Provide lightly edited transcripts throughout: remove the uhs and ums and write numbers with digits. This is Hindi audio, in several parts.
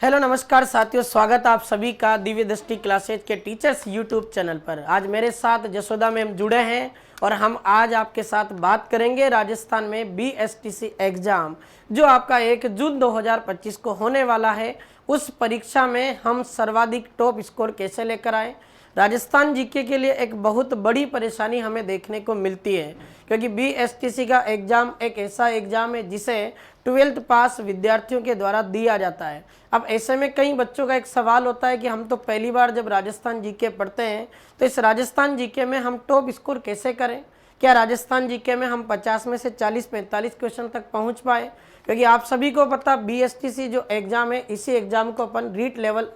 हेलो नमस्कार साथियों, स्वागत आप सभी का दिव्य दृष्टि क्लासेज के टीचर्स यूट्यूब चैनल पर। आज मेरे साथ जसोदा मैम जुड़े हैं और हम आज आपके साथ बात करेंगे राजस्थान में बीएसटीसी एग्जाम जो आपका 1 जून 2025 को होने वाला है। उस परीक्षा में हम सर्वाधिक टॉप स्कोर कैसे लेकर आए। राजस्थान जीके के लिए एक बहुत बड़ी परेशानी हमें देखने को मिलती है, क्योंकि बीएसटीसी का एग्ज़ाम एक ऐसा एग्ज़ाम है जिसे 12th पास विद्यार्थियों के द्वारा दिया जाता है। अब ऐसे में कई बच्चों का एक सवाल होता है कि हम तो पहली बार जब राजस्थान जीके पढ़ते हैं तो इस राजस्थान जीके में हम टॉप स्कोर कैसे करें। क्या राजस्थान जीके में हम 50 में से 40-45 क्वेश्चन तक पहुंच पाए, क्योंकि आप सभी को पता बीएसटीसी जो एग्ज़ाम है इसी एग्ज़ाम को अपन रीट लेवल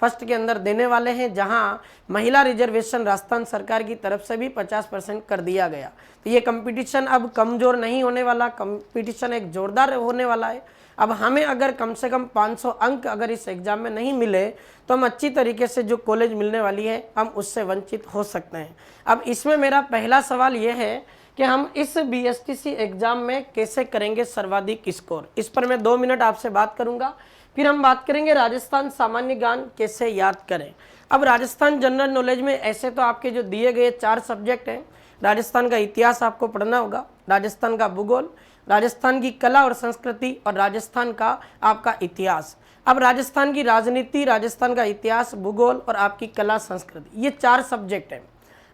फर्स्ट के अंदर देने वाले हैं, जहां महिला रिजर्वेशन राजस्थान सरकार की तरफ से भी 50% कर दिया गया। तो ये कंपटीशन अब कमज़ोर नहीं होने वाला, कंपटीशन एक जोरदार होने वाला है। अब हमें अगर कम से कम 500 अंक अगर इस एग्ज़ाम में नहीं मिले तो हम अच्छी तरीके से जो कॉलेज मिलने वाली है हम उससे वंचित हो सकते हैं। अब इसमें मेरा पहला सवाल ये है कि हम इस बीएसटीसी एग्ज़ाम में कैसे करेंगे सर्वाधिक स्कोर। इस पर मैं 2 मिनट आपसे बात करूंगा। फिर हम बात करेंगे राजस्थान सामान्य ज्ञान कैसे याद करें। अब राजस्थान जनरल नॉलेज में ऐसे तो आपके जो दिए गए 4 सब्जेक्ट हैं, राजस्थान का इतिहास आपको पढ़ना होगा, राजस्थान का भूगोल, राजस्थान की कला और संस्कृति और राजस्थान का आपका इतिहास। अब राजस्थान की राजनीति, राजस्थान का इतिहास, भूगोल और आपकी कला संस्कृति, ये 4 सब्जेक्ट हैं।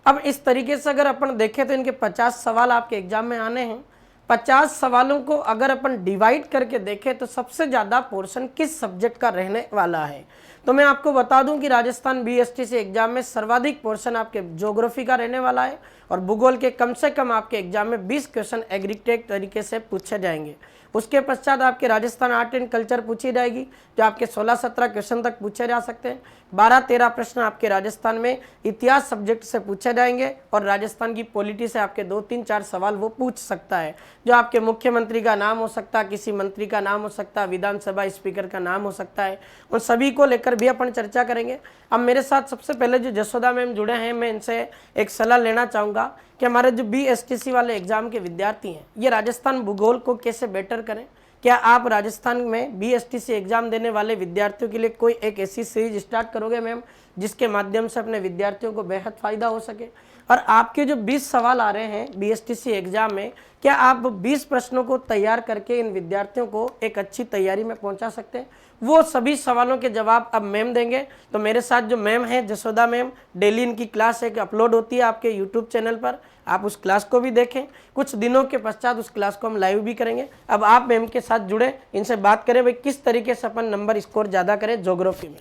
अब इस तरीके से अगर अपन देखें तो इनके 50 सवाल आपके एग्जाम में आने हैं। 50 सवालों को अगर अपन डिवाइड करके देखें तो सबसे ज़्यादा पोर्शन किस सब्जेक्ट का रहने वाला है। तो मैं आपको बता दूं कि राजस्थान बीएसटीसी एग्जाम में सर्वाधिक पोर्शन आपके ज्योग्राफी का रहने वाला है और भूगोल के कम से कम आपके एग्जाम में 20 क्वेश्चन एग्रीगेट तरीके से पूछे जाएंगे। उसके पश्चात आपके राजस्थान आर्ट एंड कल्चर पूछी जाएगी, जो आपके 16-17 क्वेश्चन तक पूछे जा सकते हैं। 12-13 प्रश्न आपके राजस्थान में इतिहास सब्जेक्ट से पूछे जाएंगे और राजस्थान की पॉलिटी से आपके 2-3-4 सवाल वो पूछ सकता है, जो आपके मुख्यमंत्री का नाम हो सकता है, किसी मंत्री का नाम हो सकता है, विधानसभा स्पीकर का नाम हो सकता है। उन सभी को लेकर भी अपन चर्चा करेंगे। अब मेरे साथ सबसे पहले जो जसोदा मैम जुड़े हैं, मैं इनसे एक सलाह लेना चाहूँगा कि हमारे जो बीएसटीसी वाले एग्जाम के विद्यार्थी हैं ये राजस्थान भूगोल को कैसे बेटर करें। क्या आप राजस्थान में बीएसटीसी एग्जाम देने वाले विद्यार्थियों के लिए कोई एक ऐसी सीरीज स्टार्ट करोगे मैम, जिसके माध्यम से अपने विद्यार्थियों को बेहद फायदा हो सके। और आपके जो 20 सवाल आ रहे हैं बीएसटीसी एग्जाम में, क्या आप 20 प्रश्नों को तैयार करके इन विद्यार्थियों को एक अच्छी तैयारी में पहुंचा सकते हैं। वो सभी सवालों के जवाब अब मैम देंगे। तो मेरे साथ जो मैम है जसोदा मैम, डेली इनकी क्लास एक अपलोड होती है आपके यूट्यूब चैनल पर, आप उस क्लास को भी देखें। कुछ दिनों के पश्चात उस क्लास को हम लाइव भी करेंगे। अब आप मैम के साथ जुड़े, इनसे बात करें भाई किस तरीके से अपन नंबर स्कोर ज़्यादा करें ज्योग्राफी में।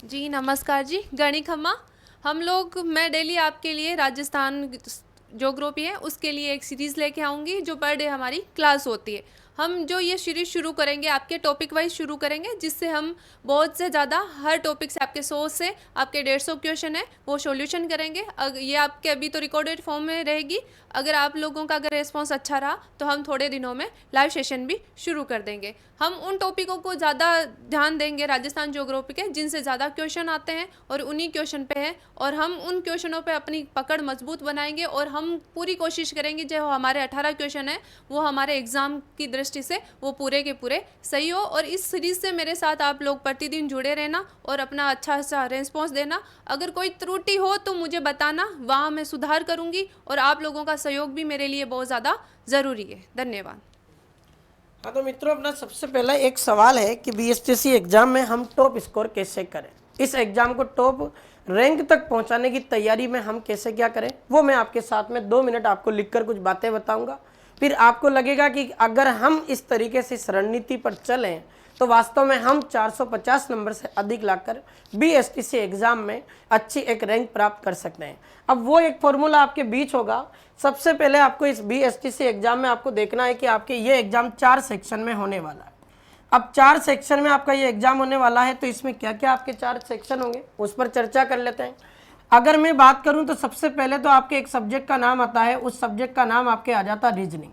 जी नमस्कार जी, गणी खम्मा। मैं डेली आपके लिए राजस्थान ज्योग्राफी है उसके लिए एक सीरीज़ लेके आऊँगी जो पर डे हमारी क्लास होती है। हम जो ये सीरीज़ शुरू करेंगे आपके टॉपिक वाइज शुरू करेंगे, जिससे हम बहुत से ज़्यादा हर टॉपिक से आपके 100 से आपके 150 क्वेश्चन है वो सॉल्यूशन करेंगे। ये आपके अभी तो रिकॉर्डेड फॉर्म में रहेगी। अगर आप लोगों का अगर रिस्पॉन्स अच्छा रहा तो हम थोड़े दिनों में लाइव सेशन भी शुरू कर देंगे। हम उन टॉपिकों को ज़्यादा ध्यान देंगे राजस्थान ज्योग्राफी के जिनसे ज़्यादा क्वेश्चन आते हैं और उन्हीं क्वेश्चन पे हैं, और हम उन क्वेश्चनों पे अपनी पकड़ मजबूत बनाएंगे और हम पूरी कोशिश करेंगे जो हमारे 18 क्वेश्चन हैं वो हमारे एग्ज़ाम की दृष्टि से वो पूरे के पूरे सही हो। और इस सीरीज़ से मेरे साथ आप लोग प्रतिदिन जुड़े रहना और अपना अच्छा सा रिस्पॉन्स देना। अगर कोई त्रुटि हो तो मुझे बताना, वहाँ मैं सुधार करूँगी और आप लोगों का सहयोग भी मेरे लिए बहुत ज़्यादा ज़रूरी है। धन्यवाद। हाँ तो मित्रों, अपना सबसे पहला एक सवाल है कि बीएसटीसी एग्जाम में हम टॉप स्कोर कैसे करें। इस एग्जाम को टॉप रैंक तक पहुंचाने की तैयारी में हम कैसे क्या करें, वो मैं आपके साथ में 2 मिनट आपको लिखकर कुछ बातें बताऊंगा। फिर आपको लगेगा कि अगर हम इस तरीके से इस रणनीति पर चलें तो वास्तव में हम 450 नंबर से अधिक लाकर बीएसटीसी एग्जाम में अच्छी एक रैंक प्राप्त कर सकते हैं। अब वो एक फॉर्मूला आपके बीच होगा। सबसे पहले आपको इस बीएसटीसी एग्जाम में आपको देखना है कि आपके ये एग्जाम 4 सेक्शन में होने वाला है। अब 4 सेक्शन में आपका ये एग्जाम होने वाला है, तो इसमें क्या क्या आपके 4 सेक्शन होंगे उस पर चर्चा कर लेते हैं। अगर मैं बात करूं तो सबसे पहले तो आपके एक सब्जेक्ट का नाम आता है, उस सब्जेक्ट का नाम आपके आ जाता है रीजनिंग।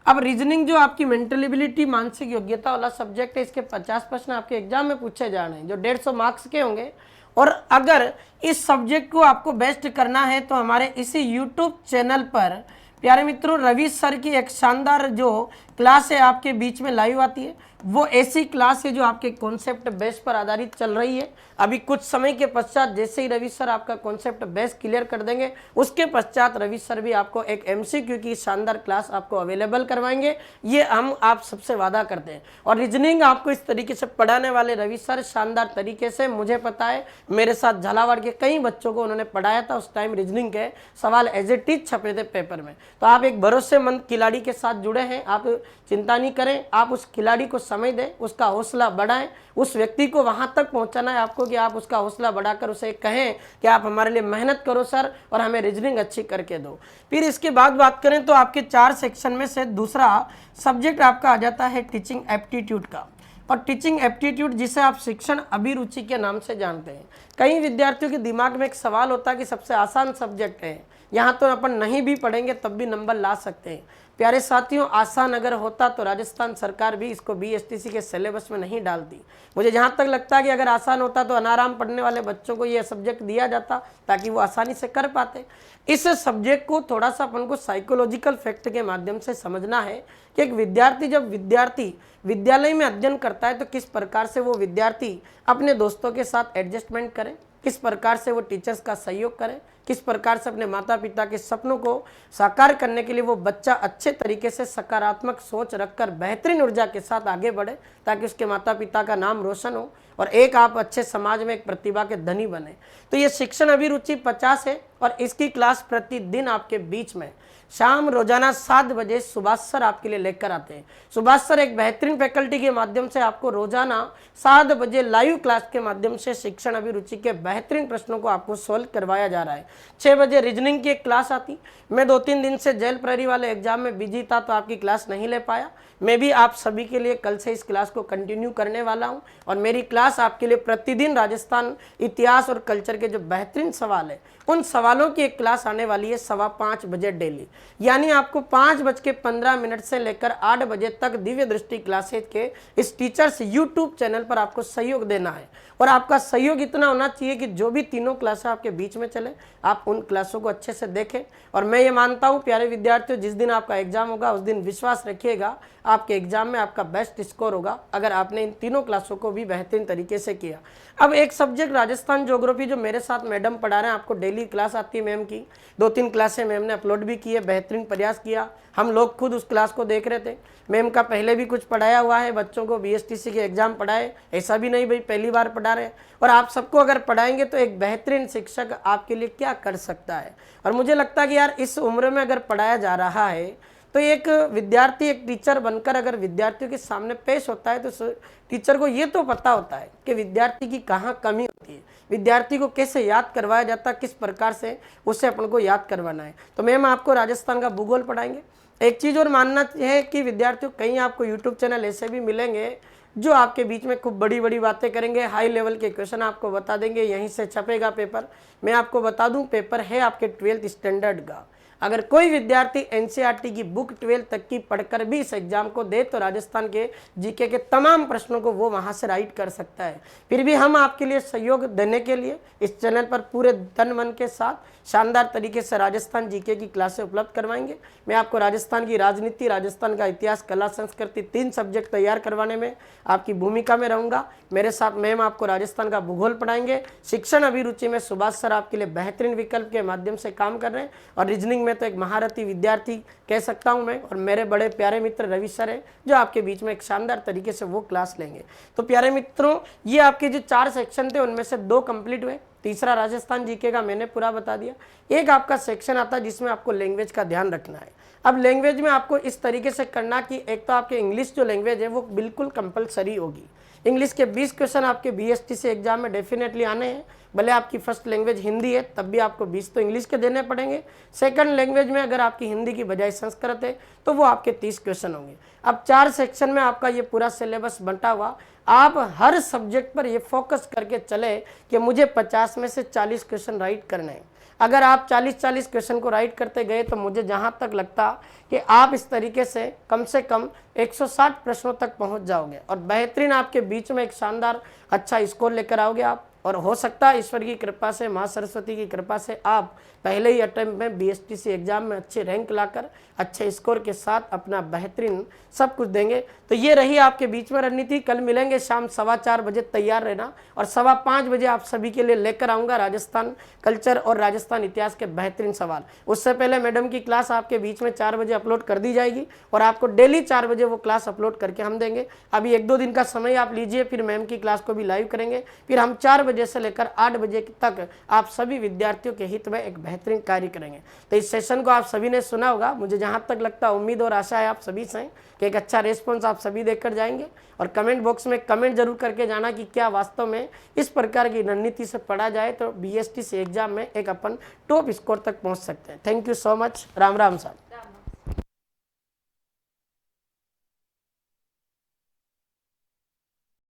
अब रीजनिंग जो आपकी मेंटल एबिलिटी, मानसिक योग्यता वाला सब्जेक्ट है, इसके 50 प्रश्न आपके एग्जाम में पूछे जा रहे हैं जो 150 मार्क्स के होंगे। और अगर इस सब्जेक्ट को आपको बेस्ट करना है तो हमारे इसी यूट्यूब चैनल पर प्यारे मित्रों, रवि सर की एक शानदार जो क्लास है आपके बीच में लाइव आती है, वो ऐसी क्लास है जो आपके कॉन्सेप्ट बेस पर आधारित चल रही है। अभी कुछ समय के पश्चात जैसे ही रवि सर आपका कॉन्सेप्ट बेस क्लियर कर देंगे, उसके पश्चात रवि सर भी आपको एक एमसीक्यू की शानदार क्लास आपको अवेलेबल करवाएंगे, ये हम आप सबसे वादा करते हैं। और रीजनिंग आपको इस तरीके से पढ़ाने वाले रवि सर शानदार तरीके से, मुझे पता है मेरे साथ झालावाड़ के कई बच्चों को उन्होंने पढ़ाया था, उस टाइम रीजनिंग के सवाल एज इट इज छपे थे पेपर में। तो आप एक भरोसेमंद खिलाड़ी के साथ जुड़े हैं, आप चिंता नहीं करें, आप उस खिलाड़ी को समय दें, उसका हौसला बढ़ाएं, उस व्यक्ति को वहां तक पहुंचाना है आपको कि आप उसका हौसला बढ़ाकर उसे कहें कि आप हमारे लिए मेहनत करो सर और हमें रीजनिंग अच्छी करके दो। फिर इसके बाद बात करें तो आपके 4 सेक्शन में से दूसरा सब्जेक्ट आपका आ जाता है टीचिंग एप्टीट्यूड का। और टीचिंग एप्टीट्यूड जिसे आप शिक्षण अभिरुचि के नाम से जानते हैं। कई विद्यार्थियों के दिमाग में एक सवाल होता है कि सबसे आसान सब्जेक्ट है, यहाँ तो अपन नहीं भी पढ़ेंगे तब भी नंबर ला सकते हैं। प्यारे साथियों, आसान अगर होता तो राजस्थान सरकार भी इसको बीएसटीसी के सिलेबस में नहीं डालती। मुझे जहाँ तक लगता है कि अगर आसान होता तो अनाराम पढ़ने वाले बच्चों को ये सब्जेक्ट दिया जाता ताकि वो आसानी से कर पाते। इस सब्जेक्ट को थोड़ा सा अपन को साइकोलॉजिकल फैक्ट के माध्यम से समझना है कि एक विद्यार्थी जब विद्यालय में अध्ययन करता है तो किस प्रकार से वो विद्यार्थी अपने दोस्तों के साथ एडजस्टमेंट करे, किस प्रकार से वो टीचर्स का सहयोग करें, किस प्रकार से अपने माता पिता के सपनों को साकार करने के लिए वो बच्चा अच्छे तरीके से सकारात्मक सोच रखकर बेहतरीन ऊर्जा के साथ आगे बढ़े ताकि उसके माता पिता का नाम रोशन हो और एक आप अच्छे समाज में एक प्रतिभा के धनी बने। तो ये शिक्षण अभिरुचि 50 है और इसकी क्लास प्रतिदिन आपके बीच में शाम रोजाना 7 बजे सुभाष सर आपके लिए लेकर आते हैं। सुभाष सर एक बेहतरीन फैकल्टी के माध्यम से आपको रोजाना 7 बजे लाइव क्लास के माध्यम से शिक्षण अभिरुचि के बेहतरीन प्रश्नों को आपको सोल्व करवाया जा रहा है। 6 बजे रीजनिंग की एक क्लास आती। मैं 2-3 दिन से जेल प्रहरी वाले एग्जाम में बिजी था तो आपकी क्लास नहीं ले पाया। मैं भी आप सभी के लिए कल से इस क्लास को कंटिन्यू करने वाला हूं और मेरी क्लास आपके लिए प्रतिदिन राजस्थान इतिहास और कल्चर के जो बेहतरीन सवाल है उन सवालों की एक क्लास आने वाली है 5:15 बजे डेली। यानी आपको 5:15 से लेकर 8 बजे तक दिव्य दृष्टि क्लासेज के इस टीचर्स यूट्यूब चैनल पर आपको सहयोग देना है। और आपका सहयोग इतना होना चाहिए कि जो भी तीनों क्लासें आपके बीच में चले आप उन क्लासों को अच्छे से देखें। और मैं ये मानता हूँ प्यारे विद्यार्थियों, जिस दिन आपका एग्जाम होगा उस दिन विश्वास रखिएगा आपके एग्जाम में आपका बेस्ट स्कोर होगा अगर आपने इन तीनों क्लासों को भी बेहतरीन तरीके से किया। अब एक सब्जेक्ट राजस्थान ज्योग्राफी जो मेरे साथ मैडम पढ़ा रहे हैं, आपको डेली क्लास आती है मैम की, 2-3 क्लासें मैम ने अपलोड भी की है, बेहतरीन प्रयास किया। हम लोग खुद उस क्लास को देख रहे थे। मैम का पहले भी कुछ पढ़ाया हुआ है, बच्चों को बीएसटीसी के एग्जाम पढ़ाए, ऐसा भी नहीं भाई पहली बार पढ़ा रहे हैं। और आप सबको अगर पढ़ाएंगे तो एक बेहतरीन शिक्षक आपके लिए क्या कर सकता है। और मुझे लगता है कि यार इस उम्र में अगर पढ़ाया जा रहा है तो एक विद्यार्थी एक टीचर बनकर अगर विद्यार्थियों के सामने पेश होता है तो टीचर को ये तो पता होता है कि विद्यार्थी की कहाँ कमी होती है, विद्यार्थी को कैसे याद करवाया जाता है, किस प्रकार से उसे अपन को याद करवाना है। तो मैम आपको राजस्थान का भूगोल पढ़ाएंगे। एक चीज़ और मानना है कि विद्यार्थियों कहीं आपको यूट्यूब चैनल ऐसे भी मिलेंगे जो आपके बीच में खूब बड़ी बड़ी बातें करेंगे, हाई लेवल के क्वेश्चन आपको बता देंगे, यहीं से छपेगा पेपर। मैं आपको बता दूं पेपर है आपके 12th स्टैंडर्ड का। अगर कोई विद्यार्थी एनसीईआरटी की बुक 12 तक की पढ़कर भी इस एग्जाम को दे तो राजस्थान के जीके के तमाम प्रश्नों को वो वहां से राइट कर सकता है। फिर भी हम आपके लिए सहयोग देने के लिए इस चैनल पर पूरे तन मन के साथ शानदार तरीके से राजस्थान जीके की क्लासें उपलब्ध करवाएंगे। मैं आपको राजस्थान की राजनीति, राजस्थान का इतिहास, कला, संस्कृति 3 सब्जेक्ट तैयार करवाने में आपकी भूमिका में रहूंगा। मेरे साथ मैम आपको राजस्थान का भूगोल पढ़ाएंगे। शिक्षण अभिरुचि में सुभाष सर आपके लिए बेहतरीन विकल्प के माध्यम से काम कर रहे हैं और रीजनिंग में तो एक महारथी विद्यार्थी कह सकता हूं मैं, और मेरे बड़े प्यारे मित्र रवि सर है जो आपके बीच में एक शानदार तरीके से वो क्लास लेंगे। तो प्यारे मित्रों, ये आपके जो 4 सेक्शन थे उनमें से 2 कंप्लीट हुए। तीसरा राजस्थान जीके का मैंने पूरा बता दिया। एक आपका सेक्शन आता है जिसमें आपको लैंग्वेज का ध्यान रखना है। अब लैंग्वेज में आपको इस तरीके से करना कि एक तो आपके इंग्लिश जो लैंग्वेज है वो बिल्कुल कंपलसरी होगी। इंग्लिश के 20 क्वेश्चन आपके बीएसटीसी एग्जाम में डेफिनेटली आने हैं। भले आपकी फर्स्ट लैंग्वेज हिंदी है तब भी आपको 20 तो इंग्लिश के देने पड़ेंगे। सेकंड लैंग्वेज में अगर आपकी हिंदी की बजाय संस्कृत है तो वो आपके 30 क्वेश्चन होंगे। अब 4 सेक्शन में आपका ये पूरा सिलेबस बंटा हुआ। आप हर सब्जेक्ट पर ये फोकस करके चले कि मुझे 50 में से 40 क्वेश्चन राइट करने हैं। अगर आप 40 क्वेश्चन को राइट करते गए तो मुझे जहाँ तक लगता कि आप इस तरीके से कम 160 प्रश्नों तक पहुँच जाओगे और बेहतरीन आपके बीच में एक शानदार अच्छा स्कोर लेकर आओगे आप। और हो सकता है ईश्वर की कृपा से, माँ सरस्वती की कृपा से आप पहले ही अटेम्प्ट में BSTC एग्जाम में अच्छे रैंक लाकर अच्छे स्कोर के साथ अपना बेहतरीन सब कुछ देंगे। तो ये रही आपके बीच में रणनीति। कल मिलेंगे शाम 4:15 बजे, तैयार रहना। और 5:15 बजे आप सभी के लिए लेकर आऊँगा राजस्थान कल्चर और राजस्थान इतिहास के बेहतरीन सवाल। उससे पहले मैडम की क्लास आपके बीच में 4 बजे अपलोड कर दी जाएगी और आपको डेली 4 बजे वो क्लास अपलोड करके हम देंगे। अभी 1-2 दिन का समय आप लीजिए, फिर मैम की क्लास को भी लाइव करेंगे। फिर हम 4 बजे से लेकर 8 बजे तक आप सभी विद्यार्थियों के हित में एक बेहतरीन कार्य करेंगे। तो इस सेशन को आप सभी ने सुना होगा। मुझे जहाँ तक लगता है, उम्मीद और आशा है आप सभी से कि एक अच्छा रेस्पॉन्स आप सभी देकर जाएंगे। और कमेंट बॉक्स में कमेंट जरूर करके जाना कि क्या वास्तव में इस प्रकार की रणनीति से पढ़ा जाए तो BSTC एग्जाम में एक अपन टॉप स्कोर तक पहुँच सकते हैं। Thank you so much. Ram Ram साहब।